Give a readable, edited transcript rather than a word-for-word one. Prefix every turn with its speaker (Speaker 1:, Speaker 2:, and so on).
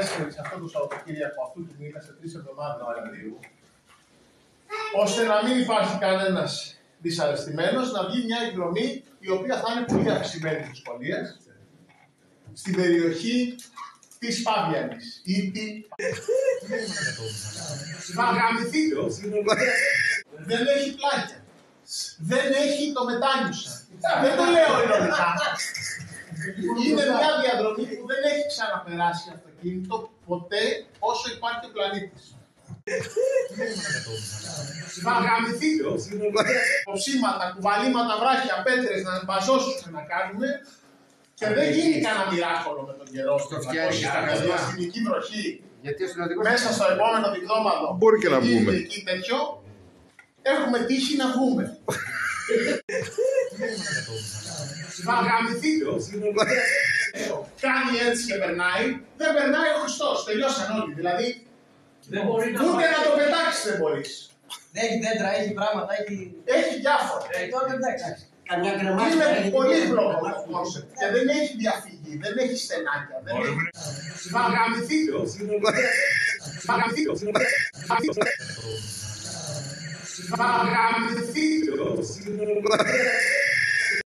Speaker 1: 14 αυτό το Σαββατοκύριακο αυτού του μήνα, σε 3 εβδομάδες Μαρτίου, ώστε να μην υπάρχει κανένας δυσαρεστημένος, να βγει μια εκδρομή η οποία θα είναι πολύ αυξημένη δυσκολίας στην περιοχή της Πάβιανης ή τη... Θα γαμηθείτε. Δεν έχει πλάκια. Δεν έχει το μετάνιουσα. Δεν το λέω ειρωνικά. Είναι μια διαδρομή που δεν έχει ξαναπεράσει αυτοκίνητο ποτέ όσο υπάρχει ο πλανήτης. Θα γαμηθείτε. Κοψίματα, κουβαλήματα, βράχια, πέτρες να μπαζώσουμε να κάνουμε και δεν γίνει κανένα μοιράκολο με τον καιρό. Στο φτιάχνει με διαστημική βροχή. Μέσα στο επόμενο δικτώματο.
Speaker 2: Μπορεί και να βγούμε.
Speaker 1: Εκεί τέτοιο, έχουμε τύχει να βγούμε. Θα γαμηθείτε. Κάνει έτσι και περνάει. Δεν περνάει ο Χριστός. Τελειώσαν όλοι. Δηλαδή, ούτε να το πετάξεις δεν μπορείς.
Speaker 3: Έχει δέντρα, έχει πράγματα,
Speaker 1: έχει διάφορα.
Speaker 3: Τότε εντάξει. Καμιά
Speaker 1: είναι πολύ πλόκο το κόνσεπτ και δεν έχει διαφυγή, δεν έχει στενάκια. Θα γαμηθείτε. Θα γαμηθείτε. Θα γαμηθείτε.